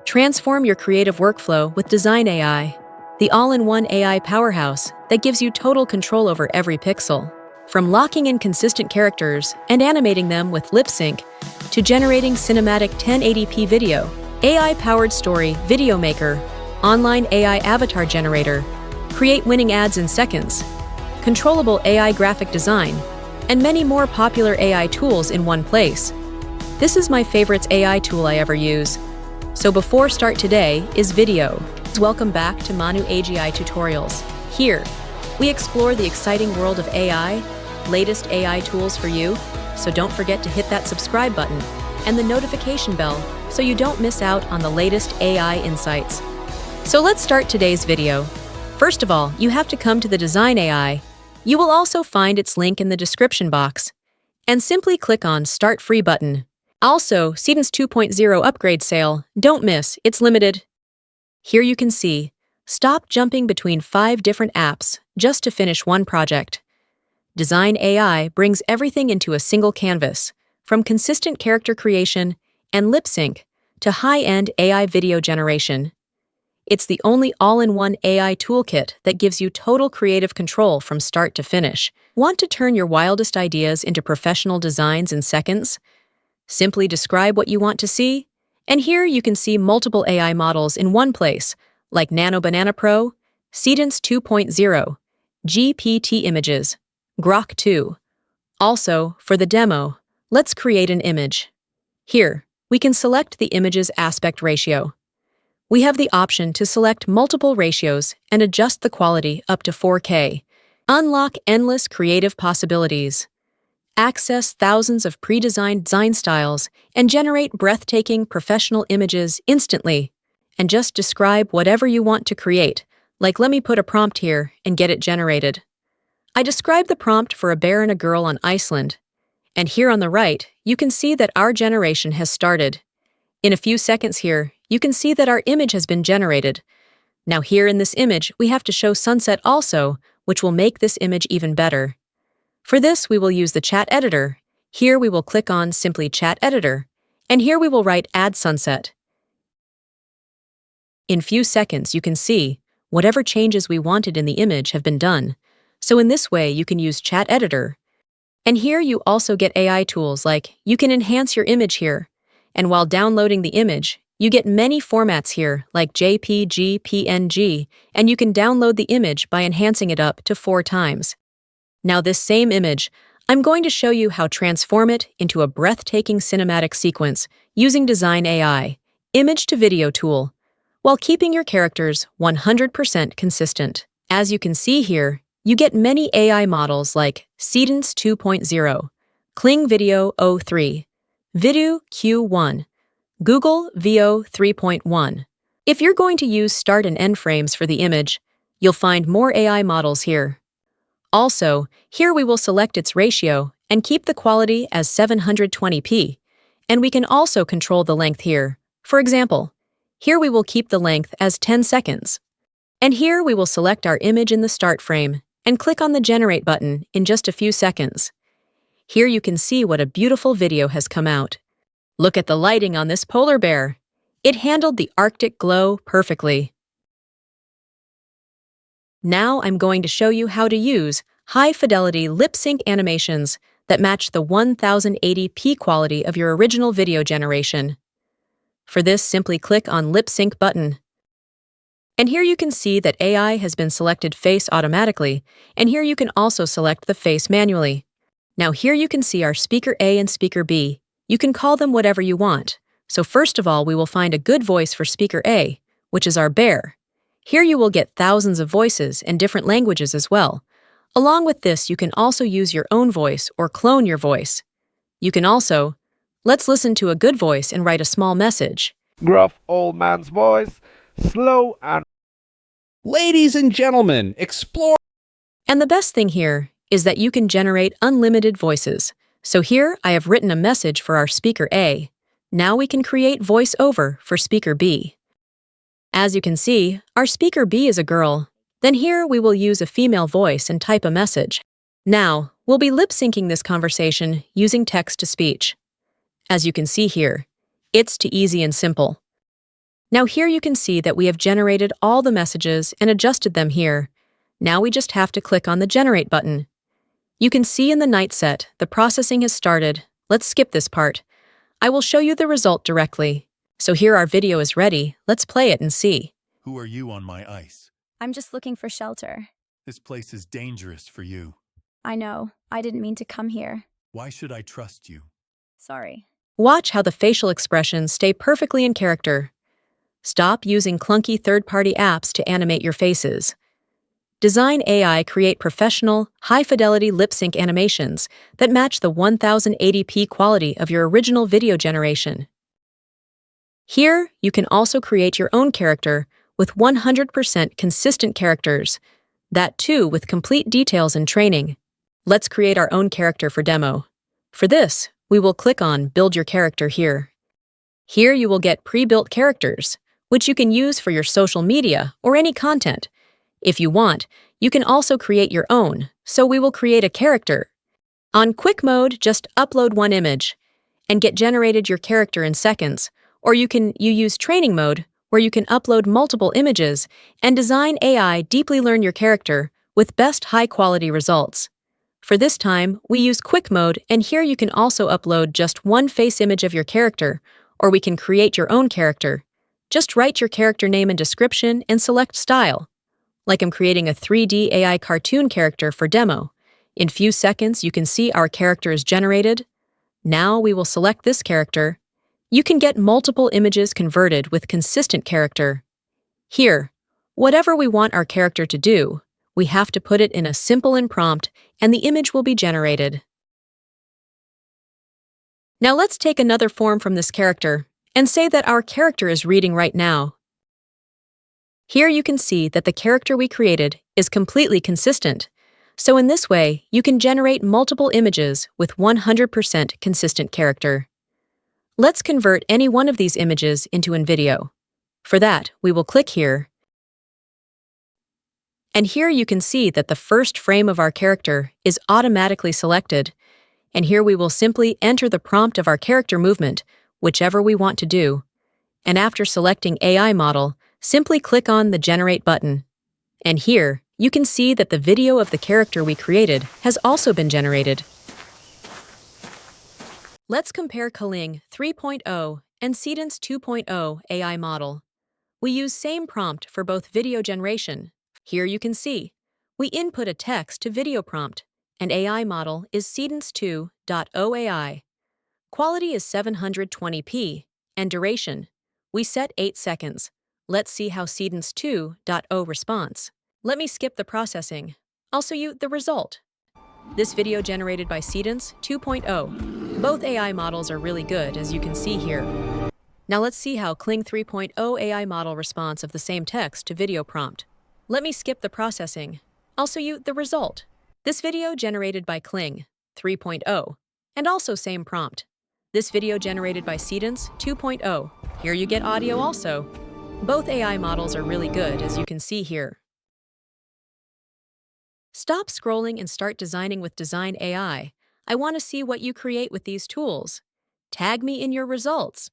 Transform your creative workflow with Dzine AI, the all-in-one AI powerhouse that gives you total control over every pixel. From locking in consistent characters and animating them with lip sync to generating cinematic 1080p video, AI-powered story video maker, online AI avatar generator, create winning ads in seconds, controllable AI graphic design, and many more popular AI tools in one place. This is my favorite AI tool I ever use. So before start today is video. Welcome back to ManuAGI tutorials. Here, we explore the exciting world of AI, latest AI tools for you, so don't forget to hit that subscribe button and the notification bell so you don't miss out on the latest AI insights. So let's start today's video. First of all, you have to come to the Dzine AI. You will also find its link in the description box, and simply click on Start Free button. Also, Seedance 2.0 upgrade sale, don't miss, it's limited. Here you can see, stop jumping between 5 different apps just to finish one project. Dzine AI brings everything into a single canvas, from consistent character creation and lip sync to high-end AI video generation. It's the only all-in-one AI toolkit that gives you total creative control from start to finish. Want to turn your wildest ideas into professional designs in seconds? Simply describe what you want to see, and here you can see multiple AI models in one place, like Nano Banana Pro, Seedance 2.0, GPT Images, Grok 2. Also, for the demo, let's create an image. Here, we can select the image's aspect ratio. We have the option to select multiple ratios and adjust the quality up to 4K. Unlock endless creative possibilities. Access thousands of pre-designed design styles and generate breathtaking professional images instantly. And just describe whatever you want to create, like let me put a prompt here and get it generated. I described the prompt for a bear and a girl on Iceland. And here on the right, you can see that our generation has started. In a few seconds here, you can see that our image has been generated. Now here in this image, we have to show sunset also, which will make this image even better. For this, we will use the chat editor. Here we will click on simply chat editor, and here we will write add sunset. In few seconds, you can see whatever changes we wanted in the image have been done. So in this way, you can use chat editor. And here you also get AI tools like you can enhance your image here. And while downloading the image, you get many formats here like JPG, PNG, and you can download the image by enhancing it up to 4 times. Now this same image, I'm going to show you how to transform it into a breathtaking cinematic sequence using Dzine AI, image to video tool, while keeping your characters 100% consistent. As you can see here, you get many AI models like Seedance 2.0, Kling Video O3, Video Q1, Google VO 3.1. If you're going to use start and end frames for the image, you'll find more AI models here. Also, here we will select its ratio and keep the quality as 720p, and we can also control the length here. For example, here we will keep the length as 10 seconds. And here we will select our image in the start frame and click on the generate button in just a few seconds. Here you can see what a beautiful video has come out. Look at the lighting on this polar bear. It handled the Arctic glow perfectly. Now I'm going to show you how to use high-fidelity lip-sync animations that match the 1080p quality of your original video generation. For this, simply click on Lip Sync button. And here you can see that AI has been selected face automatically, and here you can also select the face manually. Now here you can see our speaker A and speaker B. You can call them whatever you want. So first of all, we will find a good voice for speaker A, which is our bear. Here you will get thousands of voices and different languages as well. Along with this, you can also use your own voice or clone your voice. You can also, let's listen to a good voice and write a small message. Gruff old man's voice, slow and... Ladies and gentlemen, explore... And the best thing here is that you can generate unlimited voices. So here I have written a message for our speaker A. Now we can create voiceover for speaker B. As you can see, our speaker B is a girl. Then here we will use a female voice and type a message. Now, we'll be lip-syncing this conversation using text-to-speech. As you can see here, it's too easy and simple. Now here you can see that we have generated all the messages and adjusted them here. Now we just have to click on the Generate button. You can see in the night set, the processing has started. Let's skip this part. I will show you the result directly. So here our video is ready. Let's play it and see. Who are you on my ice? I'm just looking for shelter. This place is dangerous for you. I know. I didn't mean to come here. Why should I trust you? Sorry. Watch how the facial expressions stay perfectly in character. Stop using clunky third-party apps to animate your faces. Dzine AI create professional, high-fidelity lip-sync animations that match the 1080p quality of your original video generation. Here, you can also create your own character with 100% consistent characters, that too with complete details and training. Let's create our own character for demo. For this, we will click on Build Your Character here. Here you will get pre-built characters, which you can use for your social media or any content. If you want, you can also create your own, so we will create a character. On quick mode, just upload one image and get generated your character in seconds, or you use training mode, where you can upload multiple images and Dzine AI deeply learn your character with best high-quality results. For this time, we use quick mode, and here you can also upload just one face image of your character, or we can create your own character. Just write your character name and description and select style. Like I'm creating a 3D AI cartoon character for demo. In few seconds, you can see our character is generated. Now we will select this character. You can get multiple images converted with consistent character. Here, whatever we want our character to do, we have to put it in a simple and prompt, and the image will be generated. Now let's take another form from this character and say that our character is reading right now. Here you can see that the character we created is completely consistent. So in this way, you can generate multiple images with 100% consistent character. Let's convert any one of these images into a video. For that, we will click here. And here you can see that the first frame of our character is automatically selected. And here we will simply enter the prompt of our character movement, whichever we want to do. And after selecting AI model, simply click on the Generate button. And here, you can see that the video of the character we created has also been generated. Let's compare Kling 3.0 and seedance 2.0 AI model. We use same prompt for both video generation. Here you can see, we input a text to video prompt, and AI model is seedance2.0 AI. Quality is 720p, and duration, we set 8 seconds. Let's see how seedance2.0 responds. Let me skip the processing. I'll show you the result. This video generated by seedance 2.0. Both AI models are really good, as you can see here. Now let's see how Kling 3.0 AI model response of the same text to video prompt. Let me skip the processing. I'll show you the result. This video generated by Kling 3.0, and also same prompt. This video generated by seedance 2.0. Here you get audio also. Both AI models are really good, as you can see here. Stop scrolling and start designing with Dzine AI. I want to see what you create with these tools. Tag me in your results.